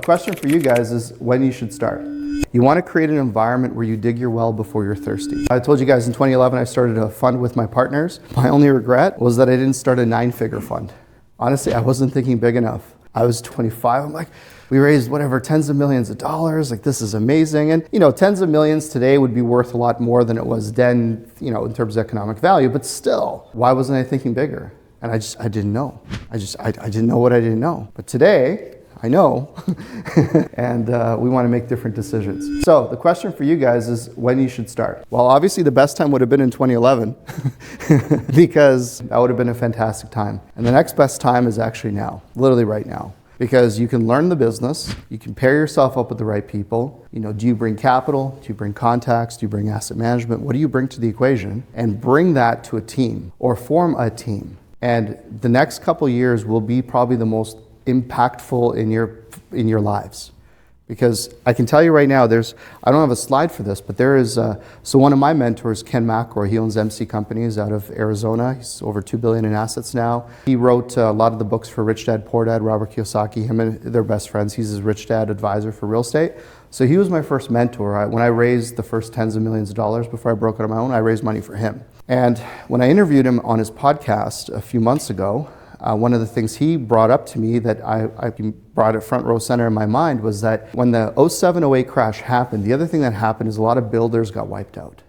question for you guys is when you should start. You want to create an environment where you dig your well before you're thirsty. I told you guys in 2011 I started a fund with my partners. My only regret was that I didn't start a 9-figure fund. Honestly, I wasn't thinking big enough. I was 25. I'm like, we raised whatever, tens of millions of dollars. Like, this is amazing. And, tens of millions today would be worth a lot more than it was then, in terms of economic value. But still, why wasn't I thinking bigger? And I didn't know. I didn't know what I didn't know. But today, I know, and we want to make different decisions. So the question for you guys is when you should start. Well, obviously the best time would have been in 2011 because that would have been a fantastic time. And the next best time is actually now, literally right now. Because you can learn the business, you can pair yourself up with the right people. Do you bring capital? Do you bring contacts? Do you bring asset management? What do you bring to the equation? And bring that to a team or form a team. And the next couple years will be probably the most impactful in your lives. Because I can tell you right now, I don't have a slide for this, but there is, so one of my mentors, Ken McElroy, he owns MC Companies out of Arizona. He's over $2 billion in assets now. He wrote a lot of the books for Rich Dad, Poor Dad, Robert Kiyosaki. Him and they're best friends. He's his Rich Dad advisor for real estate. So he was my first mentor. When I raised the first tens of millions of dollars before I broke out on my own, I raised money for him. And when I interviewed him on his podcast a few months ago, one of the things he brought up to me that I brought it front row center in my mind was that when the 07-08 crash happened, the other thing that happened is a lot of builders got wiped out.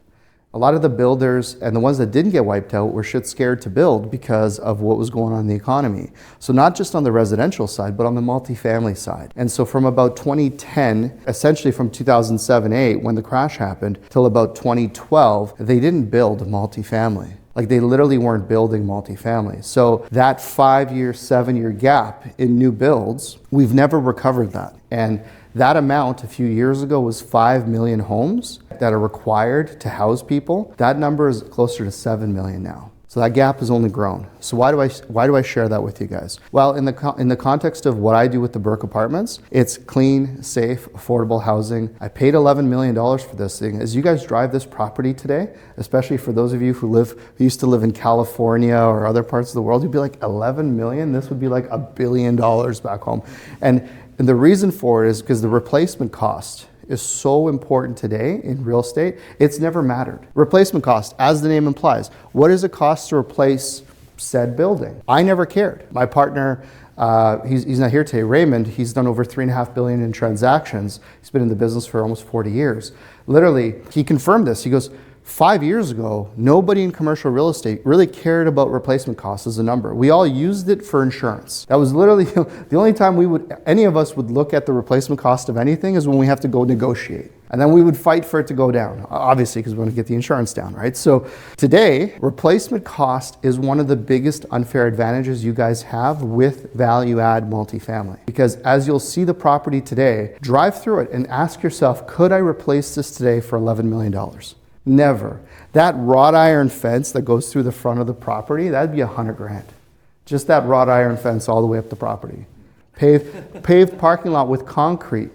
A lot of the builders and the ones that didn't get wiped out were shit scared to build because of what was going on in the economy. So not just on the residential side, but on the multifamily side. And so from about 2010, essentially from 2007-08, when the crash happened, till about 2012, they didn't build multifamily. Like, they literally weren't building multifamily. So that 5-year, 7-year gap in new builds, we've never recovered that. And that amount a few years ago was 5 million homes that are required to house people. That number is closer to 7 million now. So that gap has only grown. So why do I share that with you guys? Well, in the context of what I do with the Burke Apartments, it's clean, safe, affordable housing. I paid $11 million for this thing. As you guys drive this property today, especially for those of you who used to live in California or other parts of the world, you'd be like, 11 million? This would be like $1 billion back home. And the reason for it is because the replacement cost is so important today in real estate. It's never mattered. Replacement cost, as the name implies, what does it cost to replace said building? I never cared. My partner, he's not here today, Raymond, he's done over $3.5 billion in transactions. He's been in the business for almost 40 years. Literally, he confirmed this. He goes, 5 years ago, nobody in commercial real estate really cared about replacement costs as a number. We all used it for insurance. That was literally the only time any of us would look at the replacement cost of anything is when we have to go negotiate. And then we would fight for it to go down, obviously, because we want to get the insurance down, right? So today, replacement cost is one of the biggest unfair advantages you guys have with value-add multifamily. Because as you'll see the property today, drive through it and ask yourself, could I replace this today for $11 million? Never. That wrought iron fence that goes through the front of the property, that'd be $100,000. Just that wrought iron fence all the way up the property. Paved parking lot with concrete.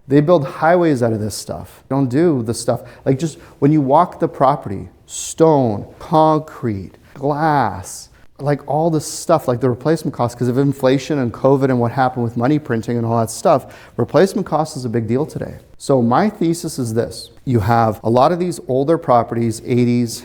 They build highways out of this stuff. Don't do the stuff. Like, just when you walk the property, stone, concrete, glass, like all this stuff, like the replacement cost, because of inflation and COVID and what happened with money printing and all that stuff, replacement cost is a big deal today. So my thesis is this. You have a lot of these older properties, 80s.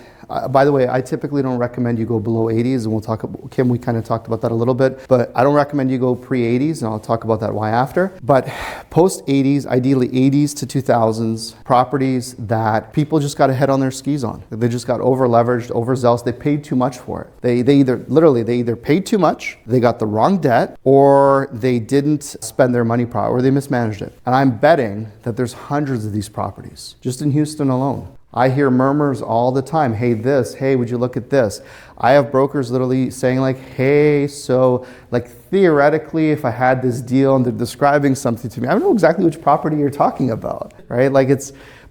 By the way, I typically don't recommend you go below 80s, and we'll talk about, Kim, we kind of talked about that a little bit, but I don't recommend you go pre-80s, and I'll talk about that why after. But post-80s, ideally 80s to 2000s, properties that people just got a head on their skis on. They just got over-leveraged, overzealous. They paid too much for it. They either paid too much, they got the wrong debt, or they didn't spend their money properly, or they mismanaged it. And I'm betting that there's hundreds of these properties, just in Houston alone. I hear murmurs all the time. Hey, would you look at this? I have brokers literally saying like, hey, so like theoretically, if I had this deal and they're describing something to me, I don't know exactly which property you're talking about, right? Like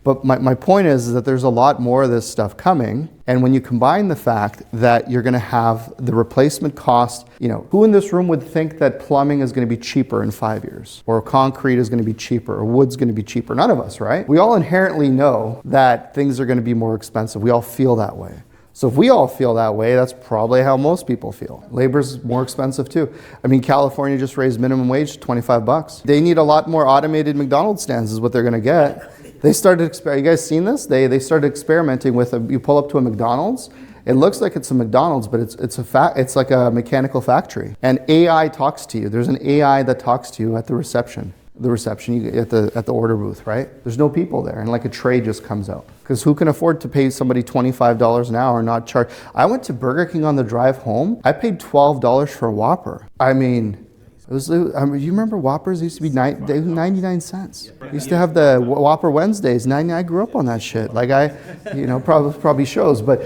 but my point is that there's a lot more of this stuff coming. And when you combine the fact that you're gonna have the replacement cost, who in this room would think that plumbing is gonna be cheaper in 5 years? Or concrete is gonna be cheaper, or wood's gonna be cheaper? None of us, right? We all inherently know that things are gonna be more expensive. We all feel that way. So if we all feel that way, that's probably how most people feel. Labor's more expensive too. I mean, California just raised minimum wage to $25. They need a lot more automated McDonald's stands is what they're gonna get. They started, you guys seen this? They started experimenting with, you pull up to a McDonald's, it looks like it's a McDonald's, but it's like a mechanical factory. And AI talks to you. There's an AI that talks to you at the reception. At the order booth, right? There's no people there, and like a tray just comes out. Because who can afford to pay somebody $25 an hour and not charge? I went to Burger King on the drive home. I paid $12 for a Whopper. I mean, you remember Whoppers used to be 99 cents. Used to have the Whopper Wednesdays. I grew up on that shit. Like probably shows, but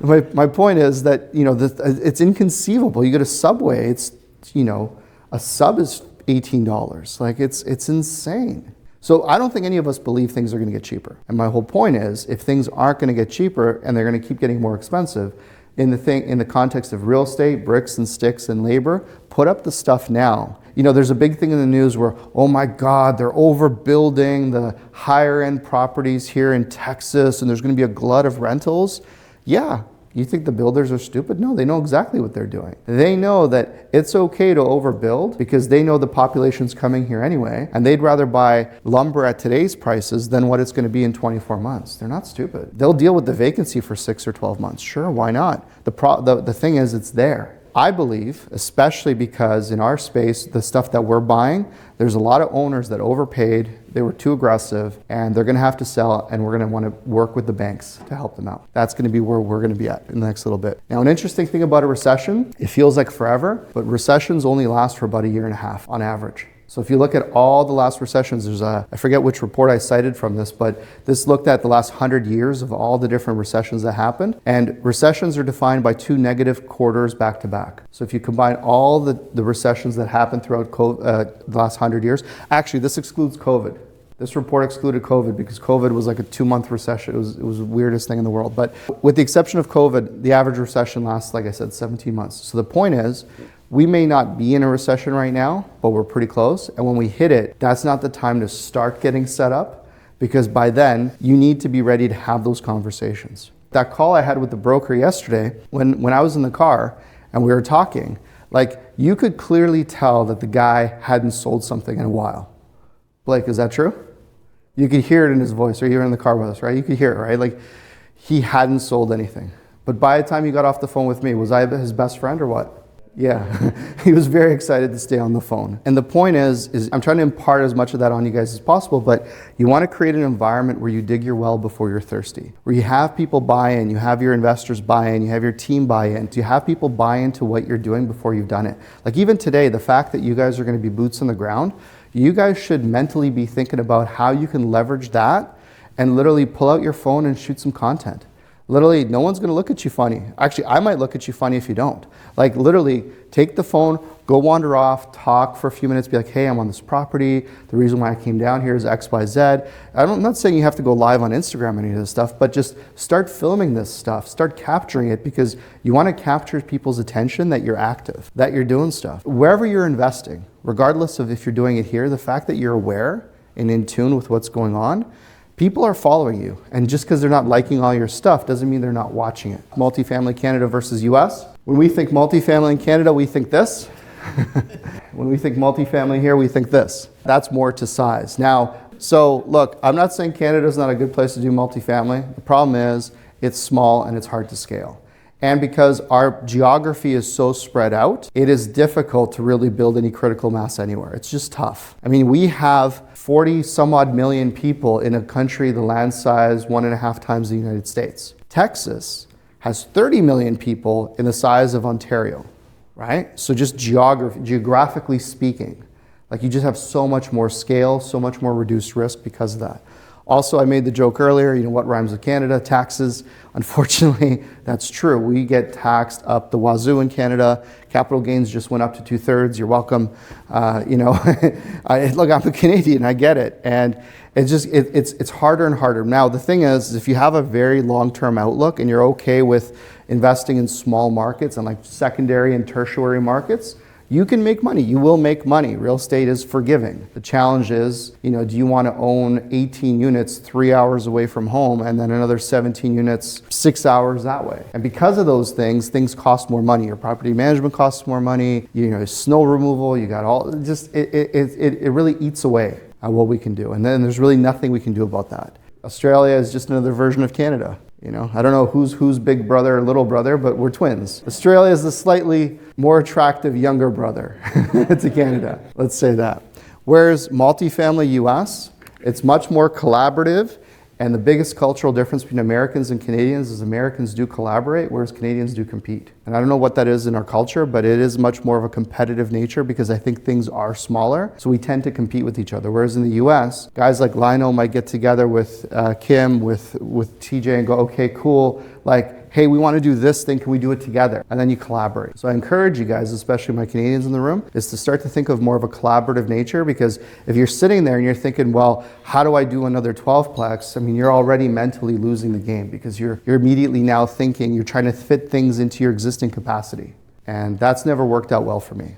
my point is that it's inconceivable. You go to Subway, it's a sub is $18. Like it's insane. So I don't think any of us believe things are going to get cheaper. And my whole point is, if things aren't going to get cheaper and they're going to keep getting more expensive, in the context of real estate, bricks and sticks and labor, put up the stuff now. There's a big thing in the news where, oh my God, they're overbuilding the higher end properties here in Texas and there's going to be a glut of rentals. Yeah. You think the builders are stupid? No, they know exactly what they're doing. They know that it's okay to overbuild because they know the population's coming here anyway, and they'd rather buy lumber at today's prices than what it's going to be in 24 months. They're not stupid. They'll deal with the vacancy for 6 or 12 months. Sure, why not? The thing is, it's there. I believe, especially because in our space, the stuff that we're buying, there's a lot of owners that overpaid, they were too aggressive, and they're going to have to sell, and we're going to want to work with the banks to help them out. That's going to be where we're going to be at in the next little bit. Now, an interesting thing about a recession, it feels like forever, but recessions only last for about 1.5 years on average. So if you look at all the last recessions, I forget which report I cited from this, but this looked at the last 100 years of all the different recessions that happened. And recessions are defined by 2 negative quarters back to back. So if you combine all the recessions that happened throughout the last 100 years, actually this excludes COVID. This report excluded COVID because COVID was like a 2-month recession. It was the weirdest thing in the world. But with the exception of COVID, the average recession lasts, like I said, 17 months. So the point is, we may not be in a recession right now, but we're pretty close. And when we hit it, that's not the time to start getting set up, because by then you need to be ready to have those conversations. That call I had with the broker yesterday, when I was in the car and we were talking, like you could clearly tell that the guy hadn't sold something in a while. Blake, is that true? You could hear it in his voice, or you were in the car with us, right? You could hear it, right? Like he hadn't sold anything. But by the time he got off the phone with me, was I his best friend or what? Yeah, he was very excited to stay on the phone. And the point is I'm trying to impart as much of that on you guys as possible, but you want to create an environment where you dig your well before you're thirsty, where you have people buy in, you have your investors buy in, you have your team buy in, you have people buy into what you're doing before you've done it. Like even today, the fact that you guys are going to be boots on the ground, you guys should mentally be thinking about how you can leverage that and literally pull out your phone and shoot some content. Literally, no one's going to look at you funny. Actually, I might look at you funny if you don't. Like literally, take the phone, go wander off, talk for a few minutes, be like, hey, I'm on this property. The reason why I came down here is X, Y, Z. I'm not saying you have to go live on Instagram or any of this stuff, but just start filming this stuff. Start capturing it, because you want to capture people's attention that you're active, that you're doing stuff. Wherever you're investing, regardless of if you're doing it here, the fact that you're aware and in tune with what's going on, people are following you, and just because they're not liking all your stuff doesn't mean they're not watching it. Multifamily Canada versus US. When we think multifamily in Canada, we think this. When we think multifamily here, we think this. That's more to size. Now, so look, I'm not saying Canada's not a good place to do multifamily. The problem is it's small and it's hard to scale. And because our geography is so spread out, it is difficult to really build any critical mass anywhere. It's just tough. I mean, we have 40 some odd million people in a country the land size 1.5 times the United States. Texas has 30 million people in the size of Ontario, right? So just geographically speaking, like you just have so much more scale, so much more reduced risk because of that. Also, I made the joke earlier, what rhymes with Canada? Taxes. Unfortunately, that's true. We get taxed up the wazoo in Canada. Capital gains just went up to 2/3. You're welcome. Look, I'm a Canadian, I get it. And it's harder and harder. Now, the thing is, if you have a very long-term outlook and you're okay with investing in small markets and like secondary and tertiary markets, You can make money. You will make money. Real estate is forgiving. The challenge is, do you want to own 18 units 3 hours away from home and then another 17 units 6 hours that way? And because of those things cost more money. Your property management costs more money. Snow removal. You got all it really eats away at what we can do. And then there's really nothing we can do about that. Australia is just another version of Canada. I don't know who's big brother or little brother, but we're twins. Australia is the slightly more attractive younger brother to Canada. Let's say that. Whereas multifamily US, it's much more collaborative. And the biggest cultural difference between Americans and Canadians is Americans do collaborate, whereas Canadians do compete. And I don't know what that is in our culture, but it is much more of a competitive nature because I think things are smaller. So we tend to compete with each other. Whereas in the US, guys like Lionel might get together with Kim, with TJ and go, okay, cool. Hey, we want to do this thing, can we do it together? And then you collaborate. So I encourage you guys, especially my Canadians in the room, is to start to think of more of a collaborative nature, because if you're sitting there and you're thinking, well, how do I do another 12-plex? You're already mentally losing the game because you're immediately now thinking, you're trying to fit things into your existing capacity. And that's never worked out well for me.